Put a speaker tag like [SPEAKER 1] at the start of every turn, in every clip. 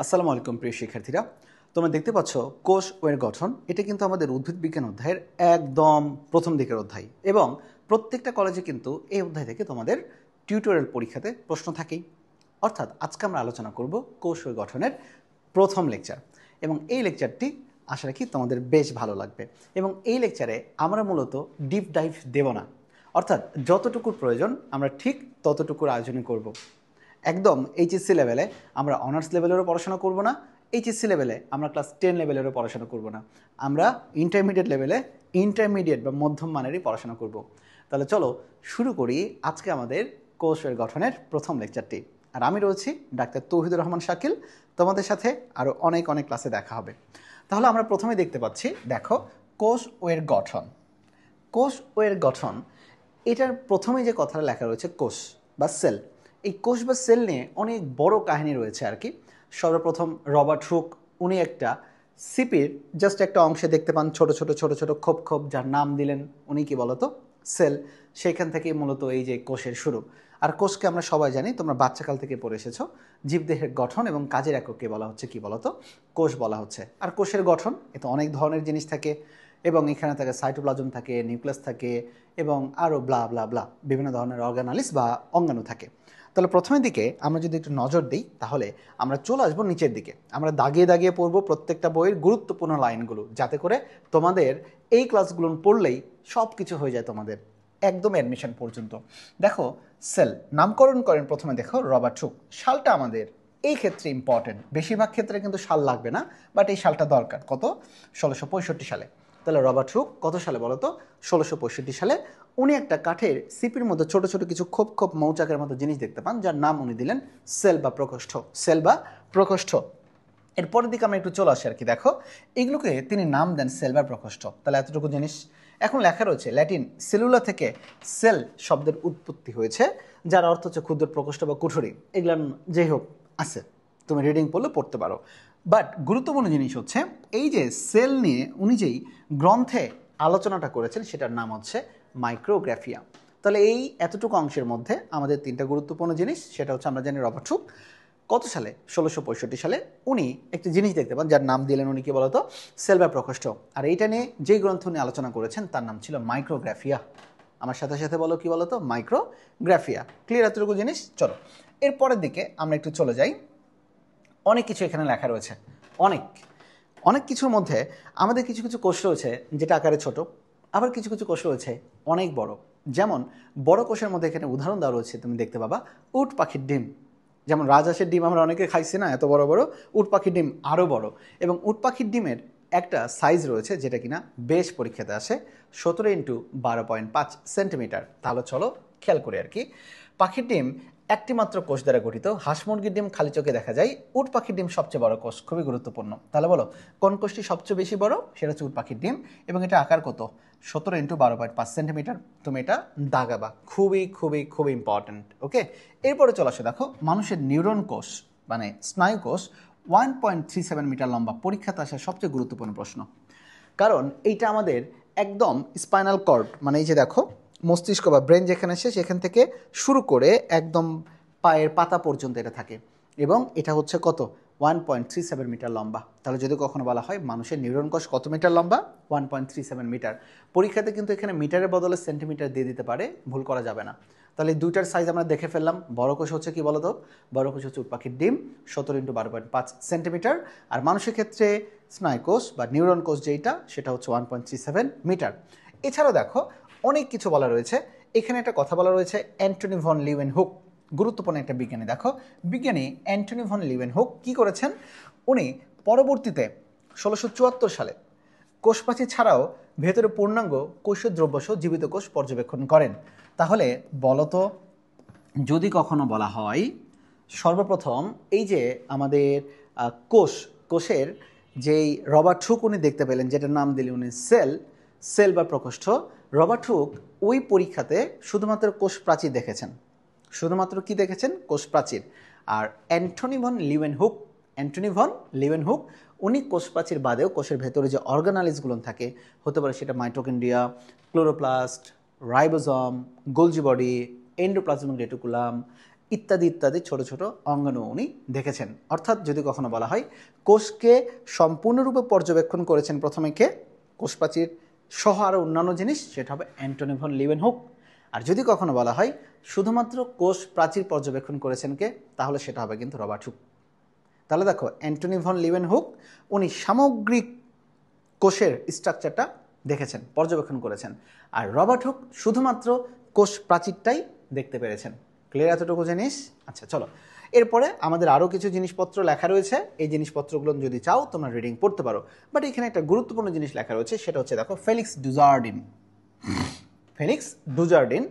[SPEAKER 1] আসসালামু আলাইকুম প্রিয় শিক্ষার্থীরা, তোমরা দেখতে পাচ্ছ কোষ ও এর গঠন। এটা কিন্তু আমাদের উদ্ভিদ বিজ্ঞান অধ্যায়ের একদম প্রথম দিকের অধ্যায় এবং প্রত্যেকটা কলেজে কিন্তু এই অধ্যায় থেকে তোমাদের টিউটোরিয়াল পরীক্ষাতে প্রশ্ন থাকেই। অর্থাৎ আজকে আমরা আলোচনা করব কোষ ও এর গঠনের প্রথম লেকচার এবং এই লেকচারটি আশা রাখি তোমাদের বেশ ভালো লাগবে। এবং এই লেকচারে আমরা মূলত ডিপ ডাইভ দেব না, অর্থাৎ যতটুকু প্রয়োজন আমরা ঠিক ততটুকুর আয়োজনই করব। একদম এইচএসসি লেভেলে আমরা অনার্স লেভেলেরও পড়াশোনা করব না, এইচএসসি লেভেলে আমরা ক্লাস 10 লেভেলেরও পড়াশোনা করব না, আমরা ইন্টারমিডিয়েট লেভেলে ইন্টারমিডিয়েট বা মধ্যম মানেরই পড়াশোনা করব। তাহলে চলো শুরু করি আজকে আমাদের কোষ এর গঠনের প্রথম লেকচারটি। আর আমি রয়েছি ডাক্তার তৌহিদুর রহমান শাকিল, তোমাদের সাথে আরও অনেক অনেক ক্লাসে দেখা হবে। তাহলে আমরা প্রথমে দেখতে পাচ্ছি, দেখো কোষ ও এর গঠন। কোষ ও এর গঠন, এটার প্রথমে যে কথাটা লেখা রয়েছে কোষ বা সেল, এই কোষ বা সেল নিয়ে অনেক বড় কাহিনী রয়েছে আর কি। সর্বপ্রথম রবার্ট হুক, উনি একটা সিপির জাস্ট একটা অংশে দেখতে পান ছোট ছোট ছোট ছোট খোপ খোপ, যার নাম দিলেন উনি কি বলতো সেল। সেইখান থেকেই মূলত এই যে কোষের শুরু। আর কোষকে আমরা সবাই জানি, তোমরা বাচ্চাকাল থেকে পড়ে এসেছো, জীবদেহের গঠন এবং কাজের এককে বলা হচ্ছে কি বলতো কোষ বলা হচ্ছে। আর কোষের গঠন এতে অনেক ধরনের জিনিস থাকে এবং এখানে থাকে সাইটোপ্লাজম থাকে, নিউক্লিয়াস থাকে এবং আরও ব্লা ব্লা ব্লা বিভিন্ন ধরনের অর্গানালিস বা অঙ্গাণু থাকে। তাহলে প্রথমের দিকে আমরা যদি একটু নজর দিই তাহলে আমরা চলে আসবো নিচের দিকে। আমরা দাগিয়ে দাগিয়ে পড়বো প্রত্যেকটা বইয়ের গুরুত্বপূর্ণ লাইনগুলো, যাতে করে তোমাদের এই ক্লাসগুলো পড়লেই সব কিছু হয়ে যায় তোমাদের একদম অ্যাডমিশন পর্যন্ত। দেখো সেল নামকরণ করেন প্রথমে, দেখো রবার্ট হুক। সালটা আমাদের এই ক্ষেত্রে ইম্পর্টেন্ট, বেশিরভাগ ক্ষেত্রে কিন্তু সাল লাগবে না, বাট এই সালটা দরকার। কত? 1665 সালে। তাহলে রবার্ট হুক কত সালে বলো তো? 1665 সালে। উনি একটা কাঠের সিপির মধ্যে ছোট ছোট কিছু খোপ খোপ মৌচাকের মতো জিনিস দেখতে পান, যার নাম উনি দিলেন সেল বা প্রকোষ্ঠ। সেল বা প্রকোষ্ঠ। এরপরের দিকে আমরা একটু চলে আসি আর কি। দেখো এগুলোকে তিনি নাম দেন সেল বা প্রকোষ্ঠ। তাহলে এতটুকু জিনিস এখন লেখা রয়েছে ল্যাটিন সেলুলা থেকে সেল শব্দের উৎপত্তি হয়েছে, যার অর্থ হচ্ছে ক্ষুদ্র প্রকোষ্ঠ বা কুঠুরি। এগুলো যেই হোক আছে, তুমি রিডিং পড়লে পড়তে পারো। বাট গুরুত্বপূর্ণ জিনিস হচ্ছে এই যে সেল নিয়ে উনি যেই গ্রন্থে আলোচনাটা করেছেন সেটার নাম হচ্ছে মাইক্রোগ্রাফিয়া। তাহলে এই এতটুকু অংশের মধ্যে আমাদের তিনটা গুরুত্বপূর্ণ জিনিস, সেটা হচ্ছে আমরা জানি রবার্ট হুক কত সালে? 1665 সালে উনি একটি জিনিস দেখতে পান, যার নাম দিলেন উনি কি বলতো সেল বা প্রকোষ্ঠ। আর এইটা নিয়ে যেই গ্রন্থ উনি আলোচনা করেছেন তার নাম ছিল মাইক্রোগ্রাফিয়া। আমার সাথে সাথে বলো কি বলতো মাইক্রোগ্রাফিয়া। ক্লিয়ার এতটুকু জিনিস? চলো এরপরের দিকে আমরা একটু চলে যাই। অনেক কিছু এখানে লেখা রয়েছে, অনেক অনেক কিছুর মধ্যে আমাদের কিছু কিছু কোষ রয়েছে যেটা আকারে ছোট, আবার কিছু কিছু কোষ রয়েছে অনেক বড়। যেমন বড় কোষের মধ্যে এখানে উদাহরণ দেওয়া রয়েছে, তুমি দেখতে পাবা উট পাখির ডিম। যেমন রাজহাঁসের ডিম আমরা অনেকে খাইছি না, এত বড় বড়, উট পাখির ডিম আরও বড়। এবং উট পাখির ডিমের একটা সাইজ রয়েছে যেটা কিনা বেশ পরীক্ষাতে আসে, 17x12.5 সেন্টিমিটার। তাহলে চলো খেয়াল করি আর কি। পাখির ডিম একটি মাত্র কোষ দ্বারা গঠিত। হাঁস মুরগির ডিম খালি চোখে দেখা যায়, উট পাখির ডিম সবচেয়ে বড় কোষ। খুবই গুরুত্বপূর্ণ। তাহলে বলো কোন কোষটি সবচেয়ে বেশি বড়? সেটা হচ্ছে উট পাখির ডিম এবং এটা আকার কত? 17x12.5 centimetre. তুমি এটা দাগাবা, খুবই খুবই খুবই ইম্পর্ট্যান্ট। ওকে, এরপরে চলে আসে দেখো মানুষের নিউরন কোষ মানে স্নায়ু কোষ 1.37 মিটার লম্বা। পরীক্ষাতে আসা সবচেয়ে গুরুত্বপূর্ণ প্রশ্ন, কারণ এইটা আমাদের একদম স্পাইনাল কর্ড মানে এই যে দেখো মস্তিষ্ক বা ব্রেন যেখানে শেষ সেখান থেকে শুরু করে একদম পায়ের পাতা পর্যন্ত এটা থাকে এবং এটা হচ্ছে কত? 1.37 মিটার লম্বা। তাহলে যদি কখনো বলা হয় মানুষের নিউরন কোষ কত মিটার লম্বা? 1.37 মিটার। পরীক্ষাতে কিন্তু এখানে মিটারের বদলে সেন্টিমিটার দিয়ে দিতে পারে, ভুল করা যাবে না। তাহলে দুইটার সাইজ আমরা দেখে ফেললাম। বড় কোষ হচ্ছে কি বলতো? বড় কোষ হচ্ছে উট পাখির ডিম, 17x12.5 সেন্টিমিটার। আর মানুষের ক্ষেত্রে স্নায়ুকোষ বা নিউরন কোষ যেটা, সেটা হচ্ছে 1.37 মিটার। এছাড়াও দেখো অনেক কিছু বলা রয়েছে। এখানে একটা কথা বলা রয়েছে অ্যান্টনি ভন লিউয়েনহুক, গুরুত্বপূর্ণ একটা বিজ্ঞানী। দেখো বিজ্ঞানী অ্যান্টনি ভন লিউয়েনহুক কী করেছেন? উনি পরবর্তীতে 1674 সালে কোষপ্রাচীর ছাড়াও ভেতরে পূর্ণাঙ্গ কোষীয় দ্রব্যসহ জীবিত কোষ পর্যবেক্ষণ করেন। তাহলে বলতো যদি কখনো বলা হয় সর্বপ্রথম এই যে আমাদের কোষের যেই রবার্ট হুক উনি দেখতে পেলেন, যেটার নাম দিলেন উনি সেল বা প্রকোষ্ঠ। রবার্ট হুক ওই পরীক্ষাতে শুধুমাত্র কোষ প্রাচীর দেখেছেন। শুধুমাত্র কি দেখেছেন? কোষ প্রাচীর। আর অ্যান্টনি ভন লিউয়েনহুক উনি কোষ প্রাচীর বাদেও কোষের ভেতরে যে অর্গানালিসগুলো থাকে, হতে পারে সেটা mitochondria, chloroplast, ribosome, Golgi body, endoplasmic reticulum, ইত্যাদি ইত্যাদি ছোট ছোট অঙ্গাণু উনি দেখেছেন। অর্থাৎ যদি কখনো বলা হয় কোষকে সম্পূর্ণরূপে পর্যবেক্ষণ করেছেন প্রথমে কে, কোষপ্রাচীর সহ আরও অন্যান্য জিনিস, সেটা হবে অ্যান্টনি ভন লিউয়েনহুক। আর যদি কখনো বলা হয় শুধুমাত্র কোষ প্রাচীর পর্যবেক্ষণ করেছেন কে, তাহলে সেটা হবে কিন্তু রবার্ট হুক। তাহলে দেখো অ্যান্টনি ভন লিউয়েনহুক উনি সামগ্রিক কোষের স্ট্রাকচারটা দেখেছেন, পর্যবেক্ষণ করেছেন, আর রবার্ট হুক শুধুমাত্র কোষ প্রাচীরটাই দেখতে পেরেছেন। ক্লিয়ার এতটুকু জিনিস? আচ্ছা চলো, এরপরে আমাদের আরও কিছু জিনিসপত্র লেখা রয়েছে। এই জিনিসপত্রগুলো যদি চাও তোমরা রিডিং পড়তে পারো, বাট এখানে একটা গুরুত্বপূর্ণ জিনিস লেখা রয়েছে, সেটা হচ্ছে দেখো ফেলিক্স ডুজার্ডিন। ফেলিক্স ডুজার্ডিন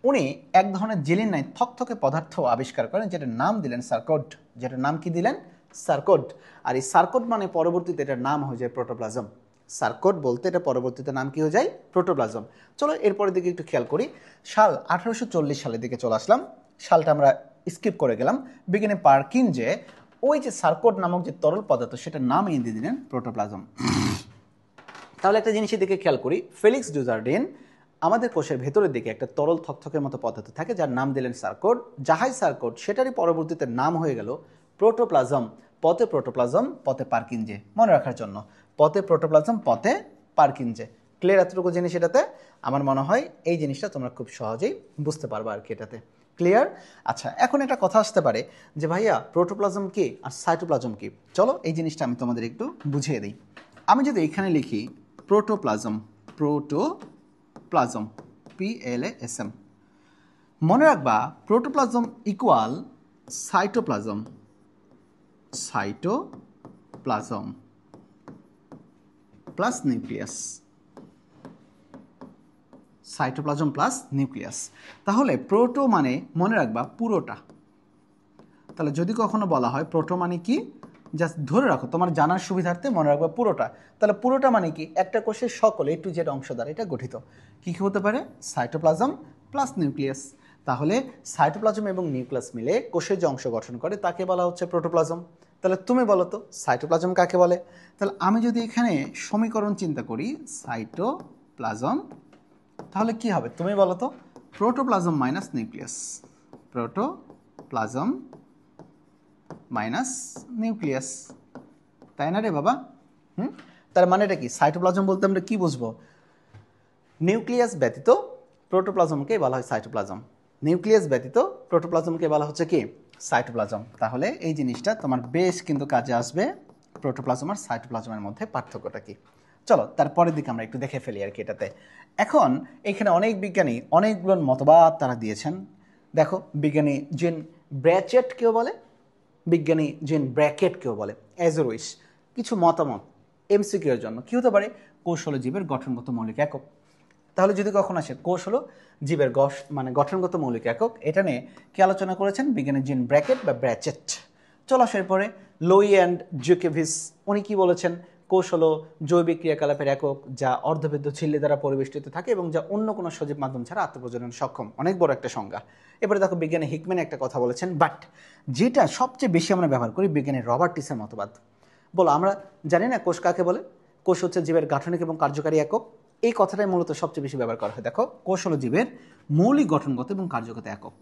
[SPEAKER 1] উনি এক ধরনের জেলির নাই থকথকে পদার্থ আবিষ্কার করেন, যেটার নাম দিলেন সার্কোড। যেটার নাম কি দিলেন? সার্কোড। আর এই সার্কোড মানে পরবর্তীতে এটার নাম হয়ে যায় প্রোটোপ্লাজম। সার্কোড বলতে এটা পরবর্তীতে নাম কি হয়ে যায়? প্রোটোপ্লাজম। চলো এরপরের দিকে একটু খেয়াল করি। সাল 1840 সালের দিকে চলে আসলাম। সালটা আমরা স্কিপ করে গেলাম। বিজ্ঞানী পারকিনজে ওই যে সার্কোড নামক যে তরল পদার্থ সেটার নাম দিয়ে দিলেন প্রোটোপ্লাজম। তাহলে একটা জিনিসের দিকে খেয়াল করি, ফেলিক্স ডুজার্ডিন আমাদের কোষের ভেতরের দিকে একটা তরল থকথকের মতো পদার্থ থাকে যার নাম দিলেন সার্কোড। যাহাই সার্কোড সেটারই পরবর্তীতে নাম হয়ে গেল প্রোটোপ্লাজম। পথে প্রোটোপ্লাজম, পথে পারকিনজে, মনে রাখার জন্য পথে প্রোটোপ্লাজম, পথে পারকিনজে। ক্লিয়ার এতটুকু জিনিস এটাতে? আমার মনে হয় এই জিনিসটা তোমরা খুব সহজেই বুঝতে পারবে আর কি এটাতে। ক্লিয়ার? আচ্ছা, এখন একটা কথা আসতে পারে যে ভাইয়া প্রোটোপ্লাজম কি আর সাইটোপ্লাজম কি? চলো এই জিনিসটা আমি তোমাদের একটু বুঝিয়ে দিই। আমি যদি এখানে লিখি প্রোটোপ্লাজম, প্রোটোপ্লাজম, PLASM, মনে রাখবা protoplasm equal cytoplasm, cytoplasm plus nucleus, cytoplasm plus nucleus. তাহলে প্রোটো মানে মনে রাখবা পুরোটা। তাহলে যদি কখনো বলা হয় প্রোটো মানে কি, জাস্ট ধরে রাখো তোমার জানার সুবিধার্থে মনে রাখবা পুরোটা। তাহলে পুরোটা মানে কি? একটা কোষের সকল A to Z অংশ দ্বারা এটা গঠিত। কী কী হতে পারে? Cytoplasm plus nucleus. তাহলে সাইটোপ্লাজম এবং নিউক্লিয়াস মিলে কোষের যে অংশ গঠন করে তাকে বলা হচ্ছে প্রোটোপ্লাজম। তাহলে তুমি বলো তো সাইটোপ্লাজম কাকে বলে? তাহলে আমি যদি এখানে সমীকরণ চিন্তা করি সাইটোপ্লাজম, তাহলে কি হবে তুমি বলো তো? Protoplasm minus nucleus, protoplasm minus nucleus, তাই না রে বাবা? তার মানেটা কি? সাইটোপ্লাজম বলতে আমরা কি বুঝবো? নিউক্লিয়াস ব্যতীত প্রোটোপ্লাজমকে বলা হয় সাইটোপ্লাজম, নিউক্লিয়াস ব্যতীত প্রোটোপ্লাজমকে বলা হচ্ছে কি? সাইটোপ্লাজম। তাহলে এই জিনিসটা তোমার বেশ কিন্তু কাজে আসবে, প্রোটোপ্লাজম আর সাইটোপ্লাজমের মধ্যে পার্থক্যটা কি। চলো তারপরের দিকে আমরা একটু দেখে ফেলি আর কি এটাতে। এখন এখানে অনেক বিজ্ঞানী অনেকগুলো মতবাদ তারা দিয়েছেন। দেখো বিজ্ঞানী জিন ব্র্যাচেট কেউ বলে, বিজ্ঞানী জিন ব্র্যাকেট কেউ বলে, অ্যাজ এ উইশ। কিছু মতামত MCQ এর জন্য কি হতে পারে? কোষ হলো জীবের গঠনগত মৌলিক একক। তাহলে যদি কখনো আসে কোষ হলো জীবের গঠনগত মৌলিক একক, এটা নিয়ে কি আলোচনা করেছেন বিজ্ঞানী জিন ব্র্যাকেট বা ব্র্যাচেট। চলো আসার পরে লোই অ্যান্ড জুকেভিস উনি কি বলেছেন? কোষ হলো জৈবিক ক্রিয়াকলাপের একক যা অর্ধবেদ্য ঝিল্লি দ্বারা পরিবেষ্টিত থাকে এবং যা অন্য কোনো সজীব মাধ্যম ছাড়া আত্মপ্রজনন সক্ষম। অনেক বড় একটা সংজ্ঞা। এবারে দেখো বিজ্ঞানী হিকম্যান একটা কথা বলেছেন, বাট যেটা সবচেয়ে বেশি আমরা ব্যবহার করি বিজ্ঞানী রবার্ট টিসের মতবাদ। বলো আমরা জানি না কোষ কাকে বলে? কোষ হচ্ছে জীবের গাঠনিক এবং কার্যকারী একক। এই কথাটাই মূলত সবচেয়ে বেশি ব্যবহার করা হয়। দেখো কোষ হলো জীবের মৌলিক গঠনগত এবং কার্যগত একক।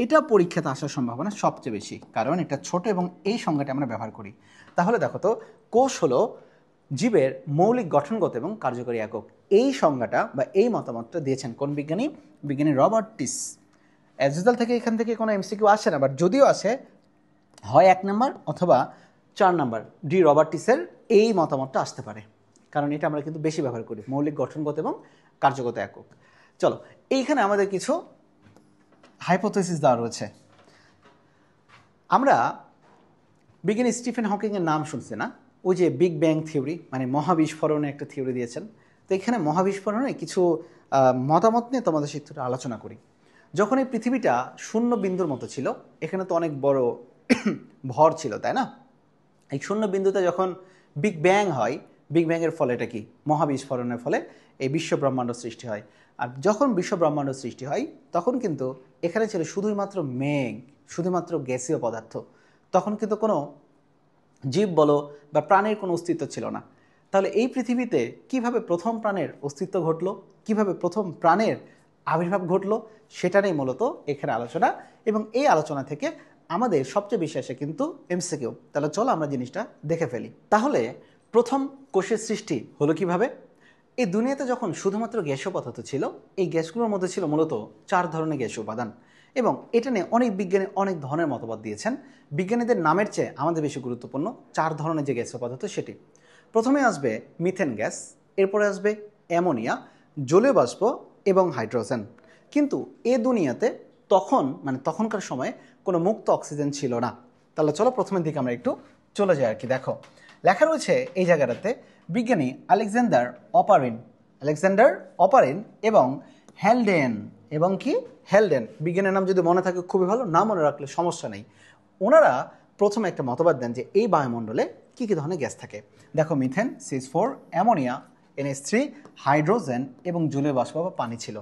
[SPEAKER 1] এটা পরীক্ষাতে আসার সম্ভাবনা সবচেয়ে বেশি, কারণ এটা ছোট এবং এই সংজ্ঞাটা আমরা ব্যবহার করি। তাহলে দেখো তো কোষ হলো জীবের মৌলিক গঠনগত এবং কার্যকরী একক। এই সংজ্ঞাটা বা এই মতামতটা দিয়েছেন কোন বিজ্ঞানী? বিজ্ঞানী রবার্ট টিস। অ্যাজ রেজাল্ট থেকে এখান থেকে কোনো MCQ আসে না, বাট যদিও আসে হয় 1 নাম্বার অথবা 4 নাম্বার ডি রবার্ট টিসের এই মতামতটা আসতে পারে, কারণ এটা আমরা কিন্তু বেশি ব্যবহার করি, মৌলিক গঠনগত এবং কার্যগত একক। চলো এইখানে আমাদের কিছু হাইপোথেসিস দেওয়া রয়েছে। আমরা বিজ্ঞানী স্টিফেন হকিংয়ের নাম শুনছি না? ওই যে বিগ ব্যাং থিওরি, মানে মহাবিস্ফোরণের একটা থিওরি দিয়েছেন। তো এখানে মহাবিস্ফোরণে কিছু মতামত নিয়ে তোমাদের সাথে একটু আলোচনা করি। যখন এই পৃথিবীটা শূন্য বিন্দুর মতো ছিল, এখানে তো অনেক বড় ভর ছিল, তাই না? এই শূন্য বিন্দুতে যখন বিগ ব্যাং হয়, বিগ ব্যাংয়ের ফলে এটা কি? মহাবিস্ফোরণের ফলে এই বিশ্ব ব্রহ্মাণ্ড সৃষ্টি হয়। আর যখন বিশ্ব ব্রহ্মাণ্ড সৃষ্টি হয় তখন কিন্তু এখানে ছিল শুধুমাত্র মেঘ, শুধুমাত্র গ্যাসীয় পদার্থ। তখন কিন্তু কোনো জীব বলো বা প্রাণের কোনো অস্তিত্ব ছিল না। তাহলে এই পৃথিবীতে কিভাবে প্রথম প্রাণের অস্তিত্ব ঘটলো? কিভাবে প্রথম প্রাণের আবির্ভাব ঘটলো, সেটা নিয়ে মূলত এখানে আলোচনা। এবং এই আলোচনা থেকে আমাদের সবচেয়ে বেশি আসে কিন্তু এমসিকিউ। তাহলে চলো আমরা জিনিসটা দেখে ফেলি। তাহলে প্রথম কোষের সৃষ্টি হলো কিভাবে? এই দুনিয়াতে যখন শুধুমাত্র গ্যাসীয় পদার্থ ছিল, এই গ্যাসগুলোর মধ্যে ছিল মূলত 4 ধরনের গ্যাসীয় উপাদান। এবং এটা নিয়ে অনেক বিজ্ঞানী অনেক ধরনের মতবাদ দিয়েছেন। বিজ্ঞানীদের নামের চেয়ে আমাদের বেশি গুরুত্বপূর্ণ 4 ধরনের যে গ্যাসীয় পদার্থ সেটি। প্রথমে আসবে মিথেন গ্যাস, এরপরে আসবে অ্যামোনিয়া, জলীয় বাষ্প এবং হাইড্রোজেন। কিন্তু এ দুনিয়াতে তখনকার সময়ে কোনো মুক্ত অক্সিজেন ছিল না। তাহলে চলো প্রথমের দিকে আমরা একটু চলে যাই আর কি। দেখো লেখা রয়েছে এই জায়গাটাতে, বিজ্ঞানী আলেকজান্ডার অপারিন এবং হ্যালডেন, এবং কি হ্যালডেন, বিজ্ঞানের নাম যদি মনে থাকে খুবই ভালো, না মনে রাখলে সমস্যা নেই। ওনারা প্রথমে একটা মতবাদ দেন যে এই বায়ুমণ্ডলে কী কী ধরনের গ্যাস থাকে। দেখো methane, CH4, ammonia, NH3, hydrogen এবং জলীয় বাষ্প বা পানি ছিল।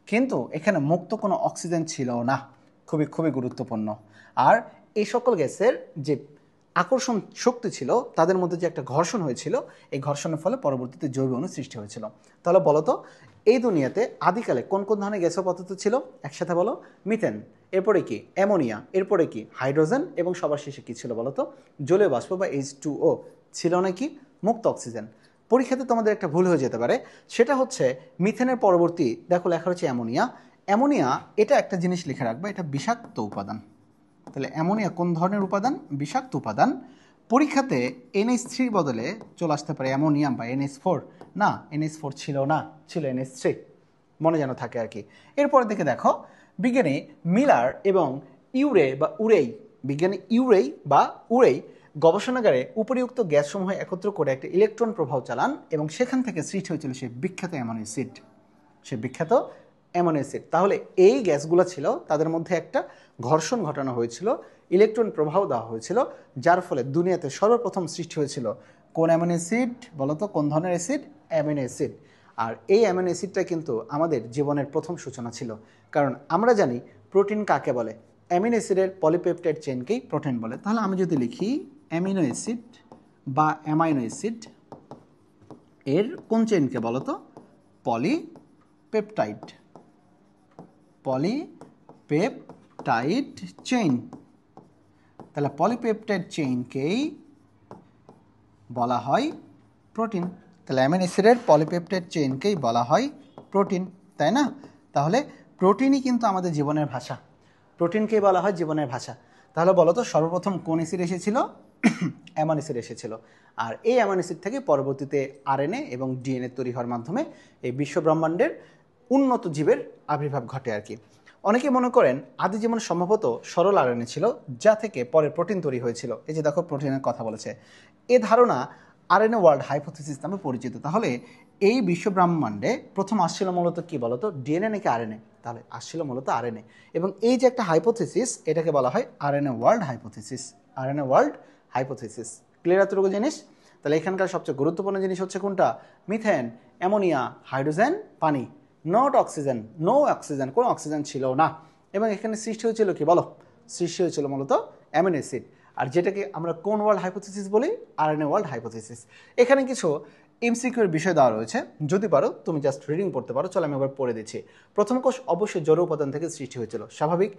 [SPEAKER 1] কিন্তু এখানে মুক্ত কোনো অক্সিজেন ছিল না, খুবই খুবই গুরুত্বপূর্ণ। আর এই সকল গ্যাসের যে আকর্ষণ শক্তি ছিল, তাদের মধ্যে যে একটা ঘর্ষণ হয়েছিল, এই ঘর্ষণের ফলে পরবর্তীতে জৈব অণু সৃষ্টি হয়েছিল। তাহলে বলো তো এই দুনিয়াতে আদিকালে কোন কোন ধরনের গ্যাসীয় পদার্থ ছিল? একসাথে বলো। মিথেন, এরপরে কি অ্যামোনিয়া, এরপরে কি হাইড্রোজেন, এবং সবার শেষে কি ছিল বলো তো? জলীয় বাষ্প বা H2O। ছিল নাকি মুক্ত অক্সিজেন। পরীক্ষাতে তোমাদের একটা ভুল হয়ে যেতে পারে, সেটা হচ্ছে মিথেনের পরবর্তী দেখো লেখা হচ্ছে অ্যামোনিয়া। এটা একটা জিনিস লিখে রাখবে, এটা বিষাক্ত উপাদান। তাহলে অ্যামোনিয়া কোন ধরনের উপাদান? বিষাক্ত উপাদান। পরীক্ষাতে NH3 বদলে চলে আসতে পারে অ্যামোনিয়াম বা NH4। না, NH4 ছিল না, ছিল NH3, মনে যেন থাকে আর কি। এরপরের দিকে দেখো বিজ্ঞানী মিলার এবং উরেই গবেষণাগারে উপরিউক্ত গ্যাসসমূহ একত্র করে একটা ইলেকট্রন প্রবাহ চালান, এবং সেখান থেকে সৃষ্টি হয়েছিল সেই বিখ্যাত অ্যামোনো অ্যাসিড। তাহলে এই গ্যাসগুলো ছিল, তাদের মধ্যে একটা ঘর্ষণ ঘটানো হয়েছিল, ইলেকট্রন প্রবাহ দেওয়া হয়েছিল, যার ফলে দুনিয়াতে সর্বপ্রথম সৃষ্টি হয়েছিল কোন অ্যামিনো অ্যাসিড বলতো? কোন ধরনের অ্যাসিড? Amino acid. আর এই অ্যামিনো অ্যাসিডটা কিন্তু আমাদের জীবনের প্রথম সূচনা ছিল। কারণ আমরা জানি প্রোটিন কাকে বলে? অ্যামিনো অ্যাসিডের পলিপেপটাইড চেইনকেই প্রোটিন বলে। তাহলে আমি যদি লিখি অ্যামিনো অ্যাসিড বা অ্যামাইনো অ্যাসিড, এর কোন চেইনকে বলতো? Polypeptide chain. তাহলে পলিপেপটাইড চেইনকেই বলা হয় প্রোটিন। তাহলে অ্যামিনো অ্যাসিডের পলিপেপটাইড চেইনকেই বলা হয় প্রোটিন, তাই না? তাহলে প্রোটিনই কিন্তু আমাদের জীবনের ভাষা, প্রোটিনকেই বলা হয় জীবনের ভাষা। তাহলে বলো তো সর্বপ্রথম কোন অ্যাসিড এসেছিল? অ্যামাইনো অ্যাসিড এসেছিল। আর এই অ্যামাইনো অ্যাসিড থেকে পরবর্তীতে RNA এবং DNA তৈরি হওয়ার মাধ্যমে এই বিশ্বব্রহ্মাণ্ডের উন্নত জীবের আবির্ভাব ঘটে আর কি। অনেকে মনে করেন আদি জীবন সম্ভবত সরল RNA ছিল, যা থেকে পরে প্রোটিন তৈরি হয়েছিল। এই যে দেখো প্রোটিনের কথা বলেছে। এ ধারণা RNA ওয়ার্ল্ড হাইপোথিসিস নামে পরিচিত। তাহলে এই বিশ্বব্রহ্মাণ্ডে প্রথম আসছিল মূলত কি বলতো? DNA নাকি RNA? তাহলে আসছিল মূলত RNA। এবং এই যে একটা হাইপোথিসিস, এটাকে বলা হয় RNA ওয়ার্ল্ড হাইপোথিসিস। ক্লিয়ার এতটুকু জিনিস? তাহলে এখানকার সবচেয়ে গুরুত্বপূর্ণ জিনিস হচ্ছে কোনটা? মিথেন, অ্যামোনিয়া, হাইড্রোজেন, পানি। নো অক্সিজেন, কোনো অক্সিজেন ছিল না। এবং এখানে সৃষ্টি হয়েছিল কি বলো? সৃষ্টি হয়েছিল মূলত অ্যামিনো অ্যাসিড। আর যেটাকে আমরা কোন ওয়ার্ল্ড হাইপোথিসিস বলি? RNA world hypothesis. এখানে কিছু এমসিকিউর বিষয় দেওয়া রয়েছে, যদি পারো তুমি জাস্ট রিডিং পড়তে পারো। চলো আমি এবার পড়ে দিচ্ছি। প্রথম কোষ অবশ্যই জড় উপাদান থেকে সৃষ্টি হয়েছিল, স্বাভাবিক।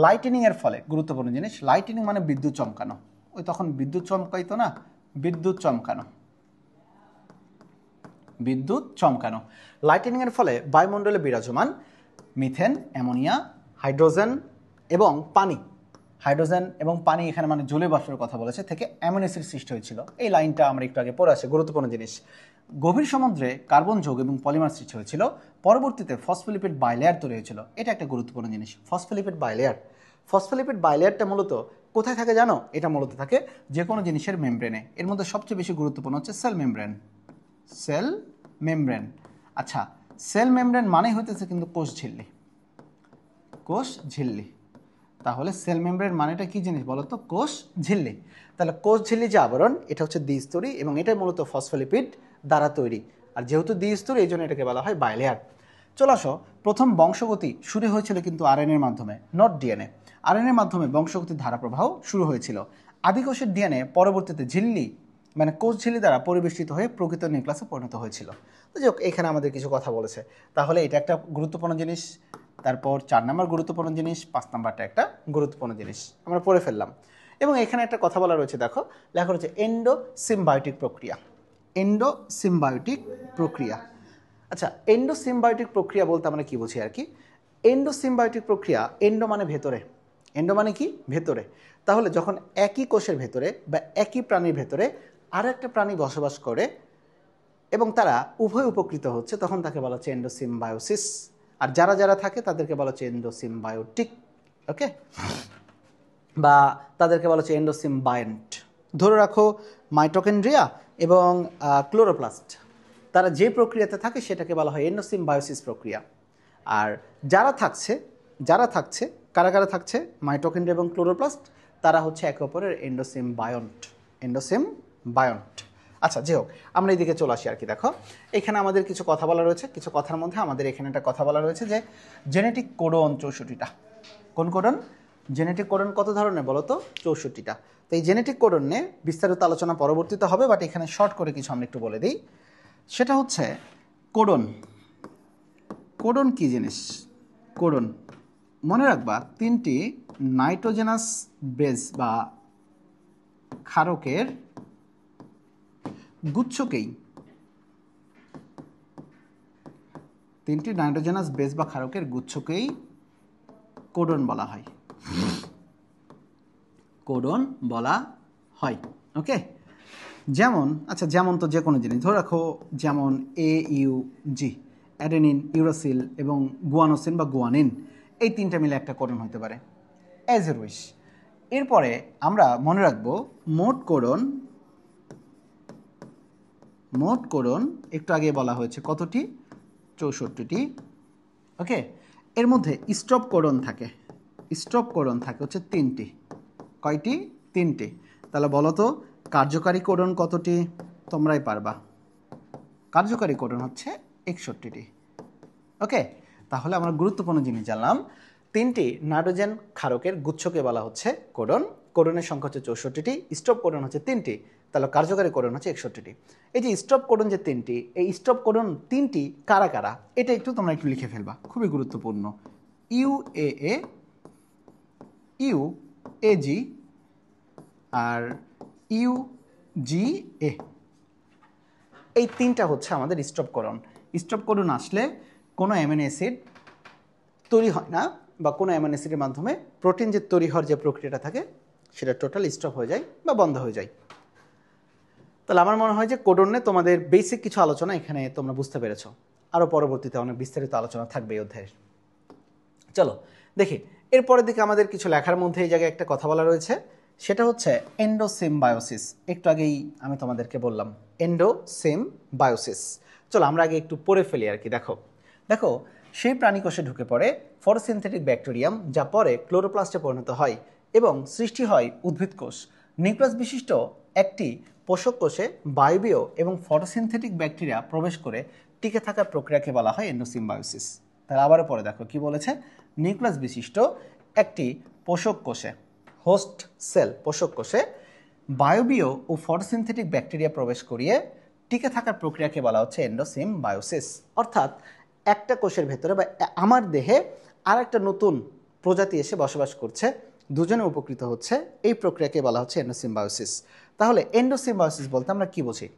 [SPEAKER 1] লাইটেনিং এর ফলে, গুরুত্বপূর্ণ জিনিস, লাইটেনিং মানে বিদ্যুৎ চমকানো। ওই তখন বিদ্যুৎ চমকাইতো না, বিদ্যুৎ চমকানো। লাইটেনিং এর ফলে বায়ুমণ্ডলে বিরাজমান মিথেন, অ্যামোনিয়া, হাইড্রোজেন এবং পানি, এখানে মানে জলীয় বাষ্পের কথা বলেছে, থেকে অ্যামিনো অ্যাসিড সৃষ্টি হয়েছিল। এই লাইনটা আমরা একটু আগে পড়ে আসি, গুরুত্বপূর্ণ জিনিস। গভীর সমুদ্রে কার্বন যৌগ এবং পলিমার সৃষ্টি হয়েছিল। পরবর্তীতে ফসফোলিপিড বাইলেয়ার তৈরি হয়েছিল। এটা একটা গুরুত্বপূর্ণ জিনিস, ফসফোলিপিড বাইলেয়ারটা মূলত কোথায় থাকে জানো? এটা মূলত থাকে যে কোনো জিনিসের মেমব্রেনে। এর মধ্যে সবচেয়ে বেশি গুরুত্বপূর্ণ হচ্ছে সেল মেমব্রেন। আচ্ছা, সেল মেমব্রেন মানেই হইতেছে কিন্তু কোষ ঝিল্লি। তাহলে সেল মেমব্রেন মানেটা কি জিনিস বলো তো? কোষ ঝিল্লি। তাহলে কোষ ঝিল্লি যে আবরণ, এটা হচ্ছে দ্বিস্তরী এবং এটা মূলত ফসফোলিপিড দ্বারা তৈরি। আর যেহেতু দ্বিস্তরী, এই জন্য এটাকে বলা হয় বাইলেয়ার। চলে আসো, প্রথম বংশগতি শুরু হয়েছিল কিন্তু RNA-র মাধ্যমে, নট DNA। RNA-র মাধ্যমে বংশগতির ধারা প্রবাহ শুরু হয়েছিল। আদিকোষের DNA পরবর্তীতে ঝিল্লি মানে কোষ ঝিল্লি দ্বারা পরিবেষ্টিত হয়ে প্রকৃত নিউক্লিয়াসে পরিণত হয়েছিল। তো যাই হোক, এখানে আমাদের কিছু কথা বলেছে, তাহলে এটা একটা গুরুত্বপূর্ণ জিনিস। তারপর 4 নম্বর গুরুত্বপূর্ণ জিনিস, 5 নম্বরটা একটা গুরুত্বপূর্ণ জিনিস আমরা পড়ে ফেললাম। এবং এখানে একটা কথা বলা রয়েছে, দেখো লেখা রয়েছে এন্ডোসিম্বায়োটিক প্রক্রিয়া। এন্ডোসিম্বায়োটিক প্রক্রিয়া। আচ্ছা, এন্ডোসিম্বায়োটিক প্রক্রিয়া বলতে আমরা কি বুঝি আর কি? এন্ডোসিম্বায়োটিক প্রক্রিয়া, এন্ডো মানে ভেতরে, এন্ডো মানে কি? ভেতরে। তাহলে যখন একই কোষের ভেতরে বা একই প্রাণীর ভেতরে আর একটা প্রাণী বসবাস করে এবং তারা উভয় উপকৃত হচ্ছে, তখন তাকে বলা হচ্ছে এন্ডোসিম্বায়োসিস। আর যারা যারা থাকে তাদেরকে বলা হচ্ছে এন্ডোসিম্বায়োটিক। ওকে, বা তাদেরকে বলা হচ্ছে এন্ডোসিম্বায়েন্ট। ধরে রাখো মাইটোকন্ড্রিয়া এবং ক্লোরোপ্লাস্ট, তারা যে প্রক্রিয়াতে থাকে সেটাকে বলা হয় এন্ডোসিম্বায়োসিস প্রক্রিয়া। আর যারা থাকছে কারা কারা থাকছে? মাইটোকন্ড্রিয়া এবং ক্লোরোপ্লাস্ট, তারা হচ্ছে একে অপরের এন্ডোসিম্বায়ন্ট। আচ্ছা, যাই হোক, আমরা এইদিকে চলে আসি আর কি। দেখো এখানে আমাদের কিছু কথা বলা রয়েছে, কিছু কথার মধ্যে আমাদের এখানে একটা কথা বলা রয়েছে যে জেনেটিক কোডন 64টা। কোন কোডন? জেনেটিক কোডন কত ধরনের বলো তো? 64টা। তো এই জেনেটিক কোডন নিয়ে বিস্তারিত আলোচনা পরবর্তীতে হবে, বাট এখানে শর্ট করে কিছু আমরা একটু বলে দিই। সেটা হচ্ছে কোডন। কোডন কি জিনিস? কোডন মনে রাখবা 3টি নাইট্রোজেনাস বেস বা ক্ষারকের গুচ্ছকেই, 3টি নাইট্রোজেনাস বেস বা ক্ষারকের গুচ্ছকেই কোডন বলা হয়। কোডন বলা হয়। ওকে, যেমন, আচ্ছা যেমন তো যে কোনো জিনিস ধরে রাখো, যেমন AUG, অ্যাডেনিন, ইউরাসিল এবং গুয়ানোসিন বা গুয়ানিন, এই 3টা মিলে একটা কোডন হতে পারে, অ্যাজ এ উইশ। এরপরে আমরা মনে রাখবো মোট কোডন একটু আগে বলা হয়েছে কতটি? 64টি। ওকে, এর মধ্যে স্টপ কোডন থাকে হচ্ছে 3টি। কয়টি? 3টি। তাহলে বলো তো কার্যকারী কোডন কতটি? তোমরাই পারবা। কার্যকারী কোডন হচ্ছে 61টি। ওকে, তাহলে আমরা গুরুত্বপূর্ণ জিনিস জানলাম, 3টি নাইট্রোজেন ক্ষারকের গুচ্ছকে বলা হচ্ছে কোডন। কোডনের সংখ্যা হচ্ছে 64টি, স্টপ কোডন হচ্ছে 3টি, তাহলে কার্যকারী কোডন হচ্ছে 61টি। এই যে স্টপ কোডন যে 3টি, এই স্টপ কোডন 3টি কারা কারা, এটা একটু তোমরা একটু লিখে ফেলবা, খুবই গুরুত্বপূর্ণ। UAA, UAG আর UGA, এই 3টা হচ্ছে আমাদের স্টপ কোডন। স্টপ কোডন আসলে কোনো অ্যামিনো অ্যাসিড তৈরি হয় না, বা কোনো অ্যামিনো অ্যাসিডের মাধ্যমে প্রোটিন যে তৈরি হওয়ার যে প্রক্রিয়াটা থাকে সেটা টোটাল স্টপ হয়ে যায় বা বন্ধ হয়ে যায়। তাহলে আমার মনে হয় যে কোডনে তোমাদের বেসিক কিছু আলোচনা এখানে তোমরা বুঝতে পেরেছো। আরও পরবর্তীতে অনেক বিস্তারিত আলোচনা থাকবে এই অধ্যায়ের। চলো দেখি এরপরের দিকে আমাদের কিছু লেখার মধ্যে এই জায়গায় একটা কথা বলা রয়েছে, সেটা হচ্ছে এন্ডোসিম্বায়োসিস। একটু আগেই আমি তোমাদেরকে বললাম এন্ডোসিম্বায়োসিস। চলো আমরা আগে একটু পড়ে ফেলি আর কি। দেখো সেই প্রাণীকোষে ঢুকে পড়ে ফটোসিনথেটিক ব্যাকটেরিয়াম, যা পরে ক্লোরোপ্লাস্টে পরিণত হয় এবং সৃষ্টি হয় উদ্ভিদ কোষ। নিউক্লিয়াস বিশিষ্ট একটি পোষক কোষে বায়বীয় এবং ফটোসিনথেটিক ব্যাকটেরিয়া প্রবেশ করে টিকে থাকার প্রক্রিয়াকে বলা হয় এন্ডোসিম্বায়োসিস। তাহলে আবারও পরে দেখো কি বলেছে, নিউক্লিয়াস বিশিষ্ট একটি পোষক কোষে, হোস্ট সেল পোষক কোষে বায়বীয় ও ফটোসিনথেটিক ব্যাকটেরিয়া প্রবেশ করিয়ে টিকে থাকার প্রক্রিয়াকে বলা হচ্ছে এন্ডোসিম্বায়োসিস। অর্থাৎ একটা কোষের ভেতরে বা আমার দেহে আর একটা নতুন প্রজাতি এসে বসবাস করছে, দুজনে উপকৃত হচ্ছে, এই প্রক্রিয়াকে বলা হচ্ছে এন্ডোসিম্বায়োসিস। তাহলে এন্ডোসিম্বায়োসিস বলতে আমরা কি বুঝি?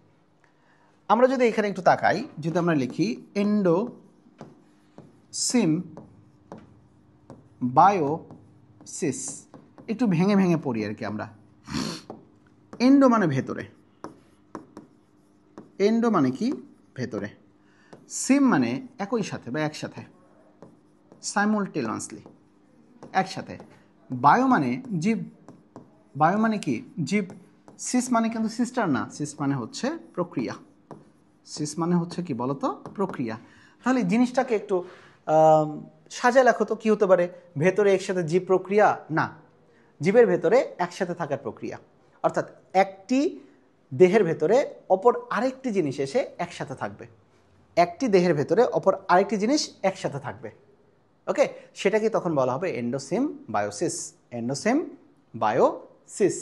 [SPEAKER 1] আমরা যদি এখানে একটু তাকাই, যদি আমরা লিখি এন্ডোসিম্বায়োসিস, একটু ভেঙে ভেঙে পড়ি আর কি আমরা। এন্ডো মানে ভেতরে, এন্ডো মানে কি? ভেতরে। সিম মানে একই সাথে বা একসাথে, সাইমultaneously, একসাথে। বায়ো মানে জীব, বায়ো মানে কি? জীব। সিস মানে কিন্তু সিস্টার না, সিস মানে হচ্ছে প্রক্রিয়া, সিস মানে হচ্ছে কি বলতো? প্রক্রিয়া। তাহলে জিনিসটাকে একটু সাজা লেখো তো, কি হতে পারে? ভেতরে একসাথে জীব প্রক্রিয়া না, জীবের ভেতরে একসাথে থাকার প্রক্রিয়া। অর্থাৎ একটি দেহের ভেতরে অপর আরেকটি জিনিস এসে একসাথে থাকবে, একটি দেহের ভেতরে অপর আরেকটি জিনিস একসাথে থাকবে। ওকে, সেটাকে তখন বলা হবে এন্ডোসিম্বায়োসিস। এন্ডোসিম্বায়োসিস,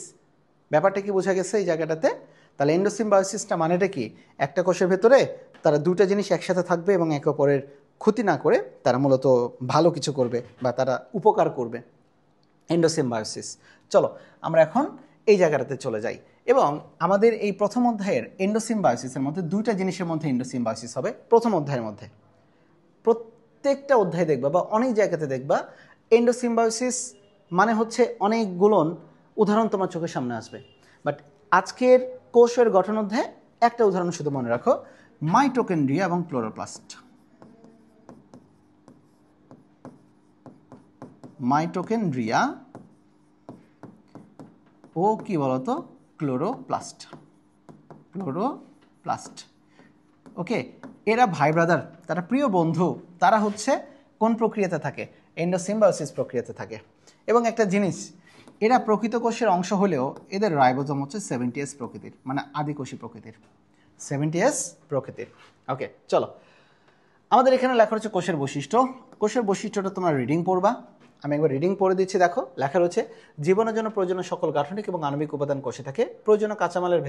[SPEAKER 1] ব্যাপারটা কি বোঝা গেছে এই জায়গাটাতে? তাহলে এন্ডোসিম্বায়োসিসটা মানেটা কি? একটা কোষের ভেতরে তারা দুটো জিনিস একসাথে থাকবে এবং একে অপরের ক্ষতি না করে তারা মূলত ভালো কিছু করবে বা তারা উপকার করবে, এন্ডোসিম্বায়োসিস। চলো আমরা এখন এই জায়গাটাতে চলে যাই এবং আমাদের এই প্রথম অধ্যায়ের এন্ডোসিম্বায়োসিসের মধ্যে দুইটা জিনিসের মধ্যে এন্ডোসিম্বায়োসিস হবে প্রথম অধ্যায়ের মধ্যে। প্রত্যেকটা অধ্যায় দেখবা বা অনেক জায়গাতে দেখবা এন্ডোসিম্বায়োসিস মানে হচ্ছে অনেকগুলো উদাহরণ তোমার চোখের সামনে আসবে। বাট আজকের কোষের গঠন অধ্যায়ে একটা উদাহরণ শুধু মনে রাখো, মাইটোকন্ড্রিয়া এবং ক্লোরোপ্লাস্ট। মাইটোকন্ড্রিয়া ও কি বলতো ক্লোরোপ্লাস্ট। ক্লোরোপ্লাস্ট ওকে, এরা ভাই ব্রাদার, তারা প্রিয় বন্ধু। তারা হচ্ছে কোন প্রক্রিয়াতে থাকে? এন্ডোসিম্বায়োসিস প্রক্রিয়াতে থাকে। এবং একটা জিনিস, এরা প্রকৃত কোষের অংশ হলেও এদের রাইবোজোম হচ্ছে 70S প্রকৃতির, মানে আদিকোষী প্রকৃতির, 70S প্রকৃতির। ওকে চলো, আমাদের এখানে লেখা হচ্ছে কোষের বৈশিষ্ট্য। কোষের বৈশিষ্ট্যটা তোমরা রিডিং পড়বা। আমি একবার রিডিং পড়ে দিচ্ছি, দেখো লেখা রয়েছে, জীবনের জন্য প্রয়োজনীয় সকল গাঠনিক এবং আণবিক উপাদান কোষে থাকে। প্রয়োজনীয় কাঁচামালের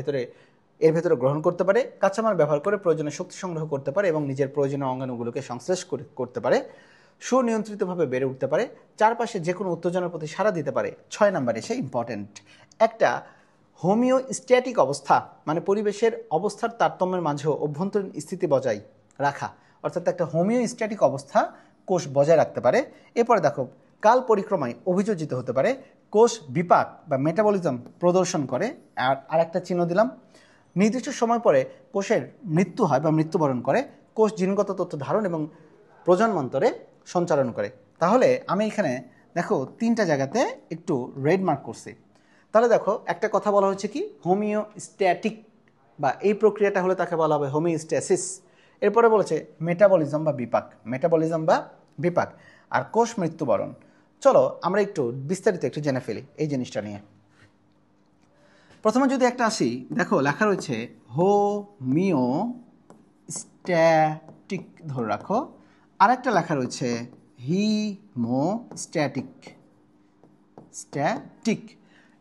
[SPEAKER 1] এর ভেতরে গ্রহণ করতে পারে, কাঁচামাল ব্যবহার করে প্রয়োজনীয় শক্তি সংগ্রহ করতে পারে এবং নিজের প্রয়োজনীয় অঙ্গাণুগুলোকে সংশ্লেষ করতে পারে, সুনিয়ন্ত্রিতভাবে বেড়ে উঠতে পারে, চারপাশে যে কোনো উত্তেজনার প্রতি সাড়া দিতে পারে। 6 নম্বরে সে ইম্পর্টেন্ট, একটা হোমিওস্ট্যাটিক অবস্থা, মানে পরিবেশের অবস্থার তারতম্যের মাঝেও অভ্যন্তরীণ স্থিতি বজায় রাখা, অর্থাৎ একটা হোমিওস্ট্যাটিক অবস্থা কোষ বজায় রাখতে পারে। এরপরে দেখো, কাল পরিক্রমায় অভিযোজিত হতে পারে, কোষ বিপাক বা মেটাবলিজম প্রদর্শন করে। আর একটা চিহ্ন দিলাম, নির্দিষ্ট সময় পরে কোষের মৃত্যু হয় বা মৃত্যুবরণ করে, কোষ জিনগত তথ্য ধারণ এবং প্রজন্মান্তরে সঞ্চালন করে। তাহলে আমি এখানে দেখো 3টা জায়গাতে একটু রেড মার্ক করছি। তাহলে দেখো একটা কথা বলা হচ্ছে কি, হোমিওস্ট্যাটিক বা এই প্রক্রিয়াটা হলে তাকে বলা হবে হোমিওস্ট্যাসিস। এরপরে বলেছে মেটাবলিজম বা বিপাক, মেটাবলিজম বা বিপাক, আর কোষ মৃত্যুবরণ। চলো আমরা একটু বিস্তারিত একটু জেনে ফেলি এই জিনিসটা নিয়ে। প্রথমে যদি একটা আসি, দেখো লেখা রয়েছে হোমিওস্ট্যাটিক, ধরে রাখো। আর একটা লেখা রয়েছে হিমোস্ট্যাটিক। স্ট্যাটিক,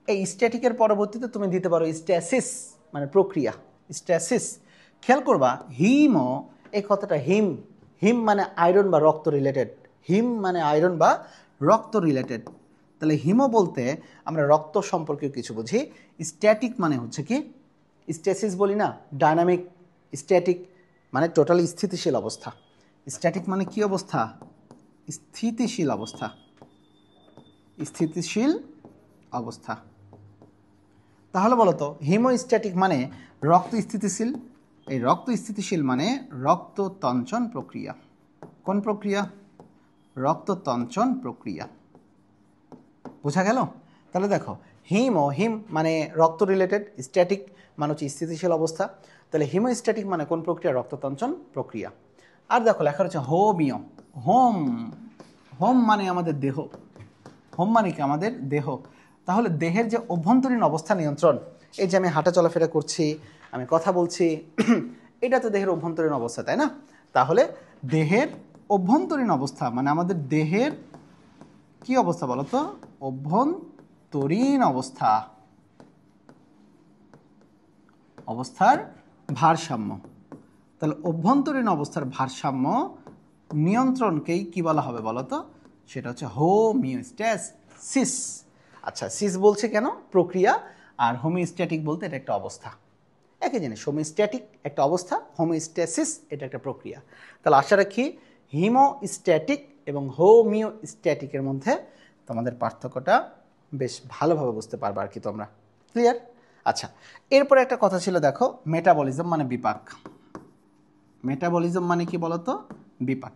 [SPEAKER 1] এই স্ট্যাটিকের পরবর্তীতে তুমি দিতে পারো স্ট্যাসিস, মানে প্রক্রিয়া, স্ট্যাসিস। খেয়াল করবা হিমো, এই কথাটা হিম, হিম মানে আয়রন বা রক্ত রিলেটেড, হিম মানে আয়রন বা রক্ত রিলেটেড। তাহলে হিমো বলতে আমরা রক্ত সম্পর্কে কিছু বুঝি। স্ট্যাটিক মানে হচ্ছে কি, স্ট্যাসিস বলি না, ডায়নামিক। স্ট্যাটিক মানে টোটালি স্থিতিশীল অবস্থা। স্ট্যাটিক মানে কি অবস্থা? স্থিতিশীল অবস্থা, স্থিতিশীল অবস্থা। তাহলে বলতো হিমোস্ট্যাটিক মানে রক্ত স্থিতিশীল, এই রক্ত স্থিতিশীল মানে রক্ততঞ্চন প্রক্রিয়া। কোন প্রক্রিয়া? রক্ততঞ্চন প্রক্রিয়া। বোঝা গেল? তাহলে দেখো হিম মানে রক্ত রিলেটেড, স্ট্যাটিক মানে হচ্ছে স্থিতিশীল অবস্থা। তাহলে হিমোস্ট্যাটিক মানে কোন প্রক্রিয়া? রক্ততঞ্চন প্রক্রিয়া। আর দেখো লেখা রয়েছে হোমিও, হোম, হোম মানে আমাদের দেহ, হোম মানে কি? আমাদের দেহ। তাহলে দেহের যে অভ্যন্তরীণ অবস্থা নিয়ন্ত্রণ, এই যে আমি হাঁটা চলাফেরা করছি, আমি কথা বলছি, এটা তো দেহের অভ্যন্তরীণ অবস্থা, তাই না? তাহলে দেহের অভ্যন্তরীণ অবস্থা মানে আমাদের দেহের কি অবস্থা বলো তো? অভ্যন্তরীণ অবস্থা, অবস্থার ভারসাম্য। তাহলে অভ্যন্তরীণ অবস্থার ভারসাম্য নিয়ন্ত্রণকেই কি বলা হবে বলো তো? সেটা হচ্ছে হোমিওস্ট্যাসিস। আচ্ছা, সিস বলছে কেন? প্রক্রিয়া। আর হোমিওস্ট্যাটিক বলতে এটা একটা অবস্থা, একই জিনিস। হোমিওস্ট্যাটিক একটা অবস্থা, হোমিওস্ট্যাসিস এটা একটা প্রক্রিয়া। তাহলে আশা রাখি হিমোস্ট্যাটিক এবং হোমিওস্ট্যাটিকের মধ্যে তোমাদের পার্থক্যটা বেশ ভালোভাবে বুঝতে পারবে আর কি তোমরা। ক্লিয়ার? আচ্ছা, এরপরে একটা কথা ছিল, দেখো মেটাবলিজম মানে বিপাক। মেটাবলিজম মানে কি বলতো? বিপাক।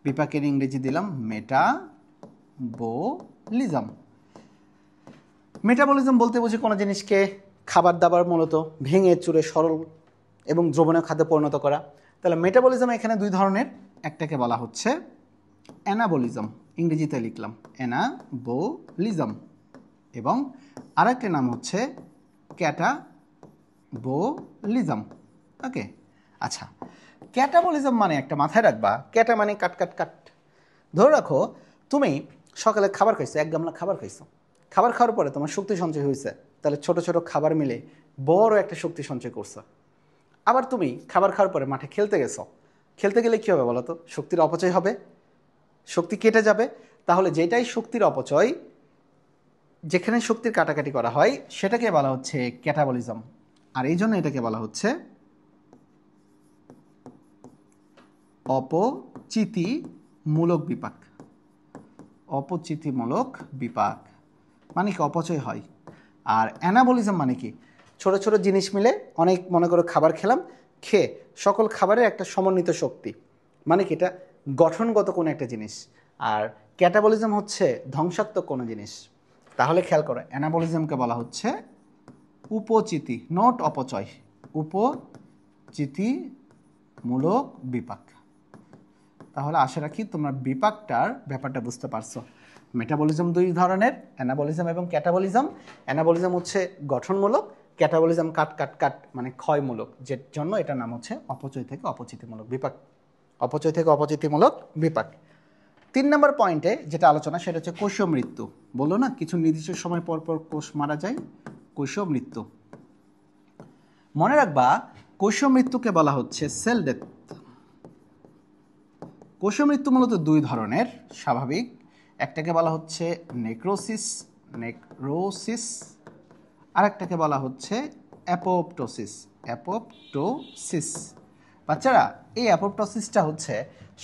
[SPEAKER 1] বিপাকের ইংরেজি দিলাম মেটাবলিজম। মেটাবলিজম বলতে বুঝি কোনো জিনিসকে খাবার দাবার মূলত ভেঙে চুরে সরল এবং দ্রবণীয় খাদ্যে পরিণত করা। তাহলে মেটাবলিজম এখানে দুই ধরনের, একটাকে বলা হচ্ছে অ্যানাবলিজম, ইংরেজিতে লিখলাম অ্যানাবলিজম, এবং আরেকটা নাম হচ্ছে ক্যাটাবলিজম। ওকে, আচ্ছা, ক্যাটাবলিজম মানে একটা মাথায় রাখবা, ক্যাটা মানে কাট কাট কাট। ধরে রাখো তুমি সকালে খাবার খাইছো, 1 গামলা খাবার খাইছো, খাবার খাওয়ার পরে তোমার শক্তি সঞ্চয় হয়েছে, তাহলে ছোট ছোট খাবার মিলে বড় একটা শক্তি সঞ্চয় করছো। আবার তুমি খাবার খাওয়ার পরে মাঠে খেলতে গেছো, খেলতে গেলে কী হবে বলো তো? শক্তির অপচয় হবে, শক্তি কেটে যাবে। তাহলে যেটাই শক্তির অপচয়, যেখানে শক্তির কাটাকাটি করা হয় সেটাকে বলা হচ্ছে ক্যাটাবলিজম। আর এই জন্য এটাকে বলা হচ্ছে অপচিতিমূলক বিপাক। অপচিতিমূলক বিপাক মানে কি? অপচয় হয়। আর অ্যানাবলিজম মানে কি? ছোট ছোট জিনিস মিলে অনেক, মনে করো খাবার খেলাম, খেয়ে সকল খাবারের একটা সমন্বিত শক্তি, মানে কি? এটা গঠনগত কোনো একটা জিনিস। আর ক্যাটাবলিজম হচ্ছে ধ্বংসাত্মক কোনো জিনিস। তাহলে খেয়াল করো, অ্যানাবলিজমকে বলা হচ্ছে উপচিতি, নট অপচয়, উপচিতিমূলক বিপাক। তাহলে আশা রাখি তোমরা বিপাকটার ব্যাপারটা বুঝতে পারছো। মেটাবলিজম দুই ধরনের, অ্যানাবলিজম এবং ক্যাটাবলিজম। অ্যানাবলিজম হচ্ছে গঠনমূলক, ক্যাটাবলিজম কাট কাট কাট মানে ক্ষয়মূলক, যে জন্য এটার নাম হচ্ছে অপচয় থেকে অপচিতিমূলক বিপাক। অপচয় থেকে অপচিতিমূলক বিপাক। 3 নম্বর পয়েন্টে যেটা আলোচনা, সেটা হচ্ছে কোষীয় মৃত্যু। বললো না কিছু নির্দিষ্ট সময় পর পর কোষ মারা যায়, কোষীয় মৃত্যু। মনে রাখবা, কোষীয় মৃত্যুকে বলা হচ্ছে সেল ডেথ। কোষীয় মৃত্যু মূলত দুই ধরনের স্বাভাবিক। একটাকে বলা হচ্ছে নেক্রোসিস, আরেকটাকে বলা হচ্ছে অ্যাপোপ্টোসিস। বাচ্চারা, এই অ্যাপোপ্টোসিসটা হচ্ছে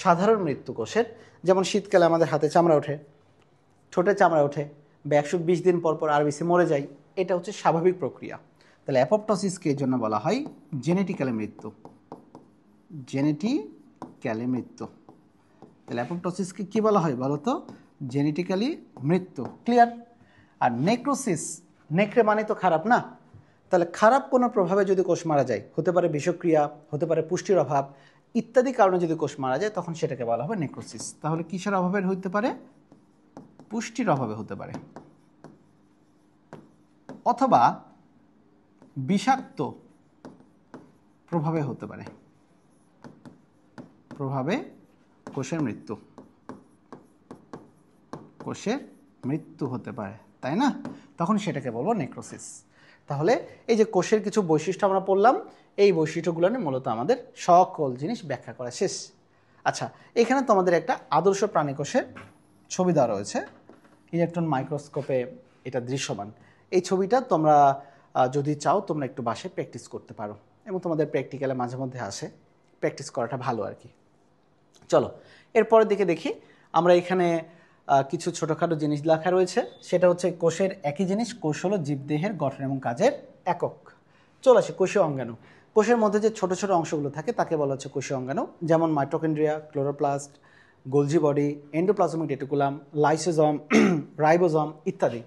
[SPEAKER 1] সাধারণ মৃত্যু কোষের। যেমন শীতকালে আমাদের হাতে চামড়া ওঠে, ঠোঁটে চামড়া ওঠে, বা 120 দিন পর পর আরবিসি মরে যায়, এটা হচ্ছে স্বাভাবিক প্রক্রিয়া। তাহলে অ্যাপোপ্টোসিসকে এর জন্য বলা হয় জেনেটিক্যালি মৃত্যু। জেনেটিক্যালি মৃত্যু। তাহলে অ্যাপোপ্টোসিসকে কী বলা হয় বলো তো? জেনেটিক্যালি মৃত্যু। ক্লিয়ার? আর নেক্রোসিস, নেক্রে মানে তো খারাপ না? তাহলে খারাপ কোনো প্রভাবে যদি কোষ মারা যায়, হতে পারে বিষক্রিয়া, হতে পারে পুষ্টির অভাব ইত্যাদি কারণে যদি কোষ মারা যায়, তখন সেটাকে বলা হবে নেক্রোসিস। তাহলে কিসের অভাবে হতে পারে? পুষ্টির অভাবে হতে পারে, অথবা বিষাক্ত প্রভাবে হতে পারে। প্রভাবে কোষের মৃত্যু, কোষের মৃত্যু হতে পারে, তাই না? তখন সেটাকে বলবো নেক্রোসিস। তাহলে এই যে কোষের কিছু বৈশিষ্ট্য আমরা পড়লাম, এই বৈশিষ্ট্যগুলো নিয়ে মূলত আমাদের সকল জিনিস ব্যাখ্যা করা শেষ। আচ্ছা, এখানে তোমাদের একটা আদর্শ প্রাণী কোষের ছবি দেওয়া রয়েছে, ইলেকট্রন মাইক্রোস্কোপে এটা দৃশ্যমান। এই ছবিটা তোমরা যদি চাও তোমরা একটু বাসায় প্র্যাকটিস করতে পারো, এবং তোমাদের প্র্যাকটিক্যালে মাঝে মধ্যে আসে, প্র্যাকটিস করাটা ভালো আর কি। চলো এরপরের দিকে দেখি। আমরা এখানে কিছু ছোটোখাটো জিনিস লেখা রয়েছে, সেটা হচ্ছে কোষের একই জিনিস। কোষ হলো জীবদেহের গঠন এবং কাজের একক। চলে আসে কোষীয় অঙ্গাণু। কোষের মধ্যে যে ছোট ছোট অংশগুলো থাকে তাকে বলা হচ্ছে কোষীয় অঙ্গাণু, যেমন mitochondria, chloroplast, Golgi body, endoplasmic reticulum, lysosome, ribosome ইত্যাদি।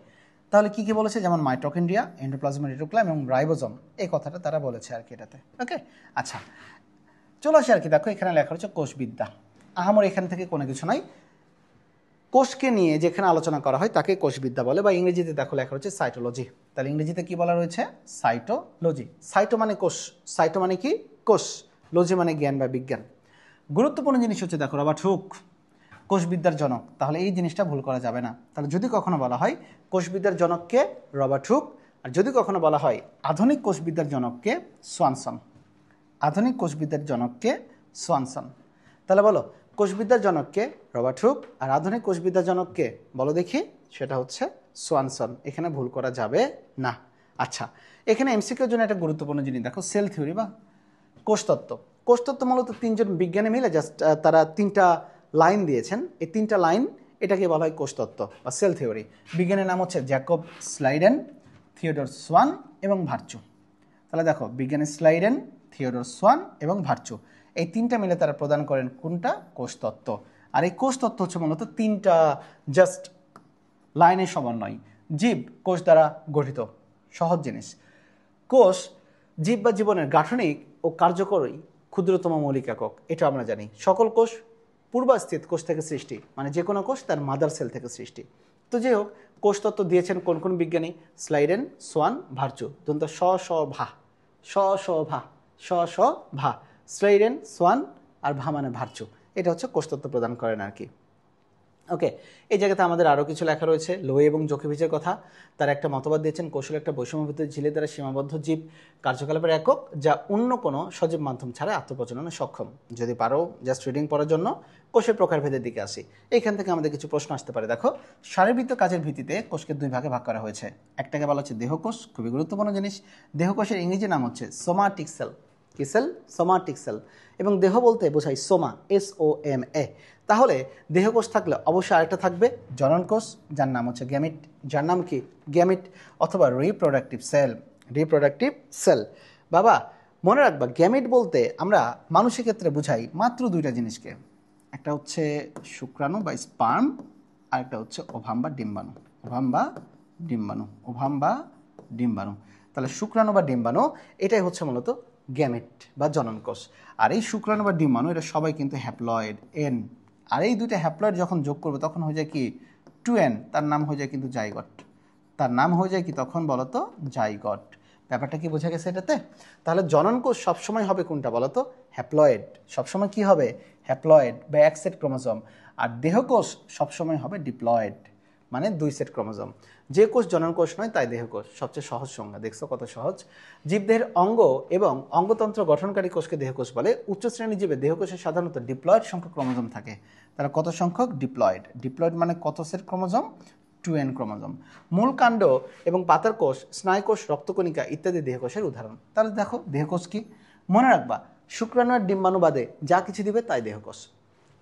[SPEAKER 1] তাহলে কী কী বলেছে? যেমন মাইটোকন্ড্রিয়া, এন্ডোপ্লাজমিক রেটিকুলাম এবং রাইবোজোম, এই কথাটা তারা বলেছে আর কি এটাতে। ওকে, আচ্ছা চলো আসি আর কি। দেখো এখানে লেখা হচ্ছে কোষবিদ্যা। আহামর এখান থেকে কোনো কিছু নাই। কোষকে নিয়ে যেখানে আলোচনা করা হয় তাকে কোষবিদ্যা বলে, বা ইংরেজিতে দেখো লেখা হচ্ছে সাইটোলজি। তাহলে ইংরেজিতে কি বলা রয়েছে? সাইটোলজি। সাইটো মানে কোষ, সাইটো মানে কি? কোষ, লজি মানে জ্ঞান বা বিজ্ঞান। গুরুত্বপূর্ণ জিনিস হচ্ছে দেখো, রবার্ট হুক কোষবিদ্যার জনক। তাহলে এই জিনিসটা ভুল করা যাবে না। তাহলে যদি কখনো বলা হয় কোষবিদ্যার জনককে রবার্ট হুক, আর যদি কখনো বলা হয় আধুনিক কোষবিদ্যার জনককে সোয়ানসন। আধুনিক কোষবিদ্যার জনককে সোয়ানসন। তাহলে বলো, কোষবিদ্যার জনককে রবার্ট হুক, আর আধুনিক কোষবিদ্যার জনককে বলো দেখি? সেটা হচ্ছে সোয়ানসন। এখানে ভুল করা যাবে না। আচ্ছা, এখানে এমসিকিউর জন্য একটা গুরুত্বপূর্ণ জিনিস দেখো, সেল থিওরি বা কোষতত্ত্ব। কোষতত্ত্ব মূলত তিনজন বিজ্ঞানী মিলে জাস্ট তারা 3টা লাইন দিয়েছেন। এই 3টা লাইন, এটাকে বলা হয় কোষতত্ত্ব বা সেল থিওরি। বিজ্ঞানের নাম হচ্ছে জ্যাকব স্লাইডেন, থিওডর সোয়ান এবং ভার্চু। তাহলে দেখো, বিজ্ঞানী স্লাইডেন, থিওডর সোয়ান এবং ভার্চু, এই 3টা মিলে তারা প্রদান করেন কোনটা? কোষতত্ত্ব। আর এই কোষতত্ত্ব হচ্ছে মূলত 3টা জাস্ট লাইনের সমন্বয়। জীব কোষ দ্বারা গঠিত, সহজ জিনিস। কোষ জীব বা জীবনের গাঠনিক ও কার্যকরী ক্ষুদ্রতম মৌলিক একক, এটা আমরা জানি। সকল কোষ পূর্বাস্থিত কোষ থেকে সৃষ্টি, মানে যে কোনো কোষ তার মাদার সেল থেকে সৃষ্টি। তো যাই হোক, কোষতত্ত্ব দিয়েছেন কোন কোন বিজ্ঞানী? স্লাইডেন, সোয়ান, ভার্চু। দন্ত স স ভা, স স ভা, স স ভা, স্লাইডেন, সোয়ান আর ভা মানে ভার্চু। এটা হচ্ছে কোষতত্ত্ব প্রদান করেন আর কি। ওকে, এই জায়গাতে আমাদের আরও কিছু লেখা রয়েছে। লোহে এবং জোকোভিচের কথা, তারা একটা মতবাদ দিয়েছেন কৌশল একটা বৈষম্যভিত্তিক ঝিলের দ্বারা সীমাবদ্ধ জীব কার্যকলাপের একক, যা অন্য কোনো সজীব মাধ্যম ছাড়া আত্মপ্রজননে সক্ষম। যদি পারো জাস্ট রিডিং পড়ার জন্য কোষের প্রকারভেদের দিকে আসি। এইখান থেকে আমাদের কিছু প্রশ্ন আসতে পারে। দেখো, শারীরবৃত্ত কাজের ভিত্তিতে কোষকে দুই ভাগে ভাগ করা হয়েছে। একটাকে বলা হচ্ছে দেহকোষ, খুবই গুরুত্বপূর্ণ জিনিস। দেহকোষের ইংরেজি নাম হচ্ছে সোমাটিক সেল। কি সেল? Somatic sell. এবং দেহ বলতে বোঝাই সোমা, SOMA। তাহলে দেহকোষ থাকলে অবশ্যই আরেকটা থাকবে জননকোষ, যার নাম হচ্ছে গ্যামিট। যার নাম কি? গ্যামিট, অথবা রিপ্রোডাক্টিভ সেল। Reproductive sell. বাবা মনে রাখবা, গ্যামিট বলতে আমরা মানুষের ক্ষেত্রে বুঝাই মাত্র দুইটা জিনিসকে। একটা হচ্ছে শুক্রাণু বা স্পার্ম, আর একটা হচ্ছে ওভাম বা ডিম্বাণু। ওভাম বা ডিম্বাণু, ওভাম বা ডিম্বাণু। তাহলে শুক্রাণু বা ডিম্বাণু এটাই হচ্ছে মূলত গ্যামেট বা জননকোষ। আর এই শুক্রাণু বা ডিম্বাণু এটা সবাই কিন্তু হ্যাপ্লয়েড, এন। আর এই দুইটা হ্যাপ্লয়েড যখন যোগ করবে তখন হয়ে যায় কি? 2N। তার নাম হয়ে যায় কিন্তু জাইগট। তার নাম হয়ে যায় কি তখন? বলতো জাইগট। ব্যাপারটা কি বোঝা গেছে এটাতে? তাহলে জননকোষ সবসময় হবে কোনটা বলতো? হ্যাপ্লয়েড। সবসময় কি হবে? হ্যাপ্লয়েড বা এক সেট ক্রোমোজোম। আর দেহকোষ সবসময় হবে ডিপ্লয়েড, মানে 2 সেট ক্রোমোজোম। যে কোষ জননকোষ নয় তাই দেহকোষ। সবচেয়ে সহজ সংজ্ঞা, দেখছো কত সহজ। জীবদেহের অঙ্গ এবং অঙ্গতন্ত্র গঠনকারী কোষকে দেহকোষ বলে। উচ্চ শ্রেণীর জীবে দেহকোষে সাধারণত ডিপ্লয়েড সংখ্যক ক্রোমোজোম থাকে। তারা কত সংখ্যক? ডিপ্লয়েড। ডিপ্লয়েড মানে কত সেট ক্রোমোজোম? 2N chromosome. মূল কাণ্ড এবং পাতার কোষ, স্নায়ুকোষ, রক্তকণিকা ইত্যাদি দেহকোষের উদাহরণ। তাহলে দেখো দেহকোষ কি? মনে রাখবা, শুক্রাণু আর ডিম্বাণু বাদে যা কিছু দিবে তাই দেহকোষ।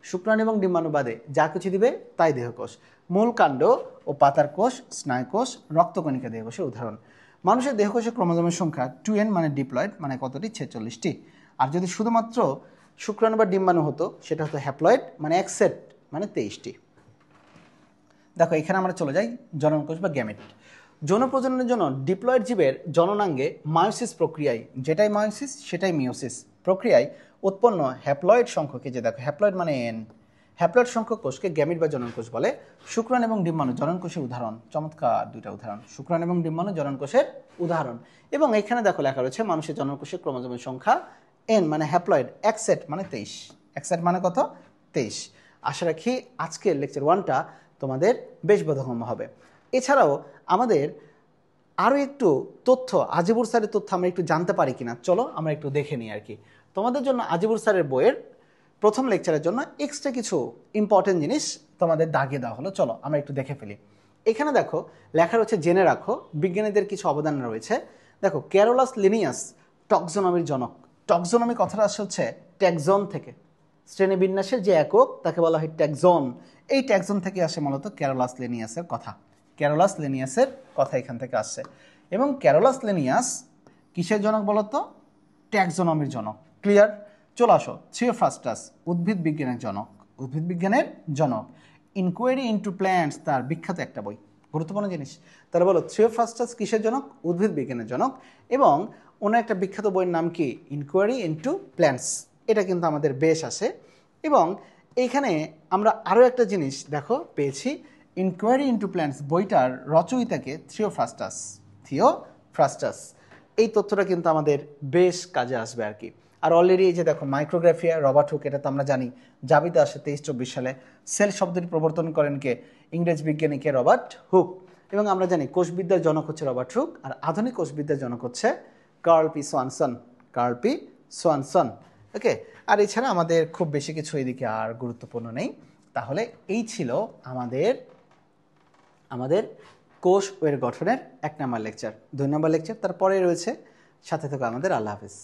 [SPEAKER 1] শুক্রাণু এবং ডিম্বাণু বাদে যা কিছু দিবে তাই দেহকোষ। মূল কাণ্ড ও পাতার কোষ, স্নায়ুকোষ, রক্তকণিকা দেহকোষের উদাহরণ। মানুষের দেহকোষের ক্রোমোজোমের সংখ্যা 2N মানে ডিপ্লয়েড, মানে কতটি? 46টি। আর যদি শুধুমাত্র শুক্রাণু বা ডিম্বাণু হতো সেটা হতো হ্যাপ্লয়েড, মানে এক সেট, মানে 23টি। দেখো এখানে আমরা চলে যাই জননকোষ বা গ্যামেট। যৌন প্রজননের জন্য ডিপ্লয়েড জীবের জননাঙ্গে মায়োসিস প্রক্রিয়ায়, যেটাই মায়োসিস সেটাই মিওসিস প্রক্রিয়ায় উৎপন্ন হ্যাপ্লয়েড সংখ্যক, যে দেখো হ্যাপ্লয়েড মানে N, হ্যাপ্লয়েড সংখ্যক কোষকে গ্যামিট বা জননকোষ বলে। শুক্রাণু এবং ডিম্বাণু জননকোষের উদাহরণ। চমৎকার দুইটা উদাহরণ, শুক্রাণু এবং ডিম্বাণু জননকোষের উদাহরণ। এবং এখানে দেখো লেখা রয়েছে মানুষের জননকোষের ক্রোমোজোমের সংখ্যা N মানে হ্যাপ্লয়েড, এক সেট মানে 23। এক সেট মানে কত? 23। আশা রাখি আজকের লেকচার 1টা তোমাদের বেশ বোধগম্য হবে। এছাড়াও আমাদের আরও একটু তথ্য, আজিবুর স্যারের তথ্য আমরা একটু জানতে পারি কিনা, চলো আমরা একটু দেখে নিই আর কি। তোমাদের জন্য আজিবুর স্যারের বইয়ের প্রথম লেকচারের জন্য এক্সট্রা কিছু ইম্পর্টেন্ট জিনিস তোমাদের দাগিয়ে দেওয়া হলো, চলো আমরা একটু দেখে ফেলি। এখানে দেখো লেখা রয়েছে, জেনে রাখো বিজ্ঞানীদের কিছু অবদান রয়েছে। দেখো, ক্যারোলাস লিনিয়াস টক্সোনমির জনক। টক্সোনমি কথাটা আসছে হচ্ছে ট্যাক্সন থেকে। শ্রেণীবিন্যাসের যে একক তাকে বলা হয় ট্যাক্সন। এই ট্যাক্সন থেকে আসে মূলত ক্যারোলাস লিনিয়াসের কথা। ক্যারোলাস লিনিয়াসের কথা এখান থেকে আসছে। এবং ক্যারোলাস লিনিয়াস কিসের জনক বলতো? ট্যাক্সোনমির জনক। ক্লিয়ার? চলে আসো, থিওফ্রাস্টাস উদ্ভিদ বিজ্ঞানের জনক। উদ্ভিদ বিজ্ঞানের জনক। ইনকোয়ারি ইন্টু প্ল্যান্টস তার বিখ্যাত একটা বই, গুরুত্বপূর্ণ জিনিস। তারা বলো থিওফ্রাস্টাস কিসের জনক? উদ্ভিদ বিজ্ঞানের জনক। এবং ওনার একটা বিখ্যাত বইয়ের নাম কি? Inquiry into plants. এটা কিন্তু আমাদের বেশ আসে। এবং এইখানে আমরা আরও একটা জিনিস দেখো পেয়েছি, ইনকোয়ারি ইন্টু প্ল্যান্টস বইটার রচয়িতাকে থিওফ্রাস্টাস। থিওফ্রাস্টাস, এই তথ্যটা কিন্তু আমাদের বেশ কাজে আসবে আর কি। আর অলরেডি এই যে দেখো মাইক্রোগ্রাফিয়া, রবার্ট হুক, এটা তো আমরা জানি জাবিতে আসে 23-24 সালে। সেল শব্দটি প্রবর্তন করেন কে? ইংরেজ বিজ্ঞানীকে রবার্ট হুক। এবং আমরা জানি কোষবিদ্যার জনক হচ্ছে রবার্ট হুক, আর আধুনিক কোষবিদ্যার জনক হচ্ছে Carl P Swanson. Carl P Swanson. Okay, আর এছাড়া আমাদের খুব বেশি কিছু এদিকে আর গুরুত্বপূর্ণ নেই। তাহলে এই ছিল আমাদের আমাদের কোষ ও এর গঠনের 1 নম্বর লেকচার। 2 নম্বর লেকচার তারপরে রয়েছে। সাথে থাকো আমাদের। আল্লাহ হাফেজ।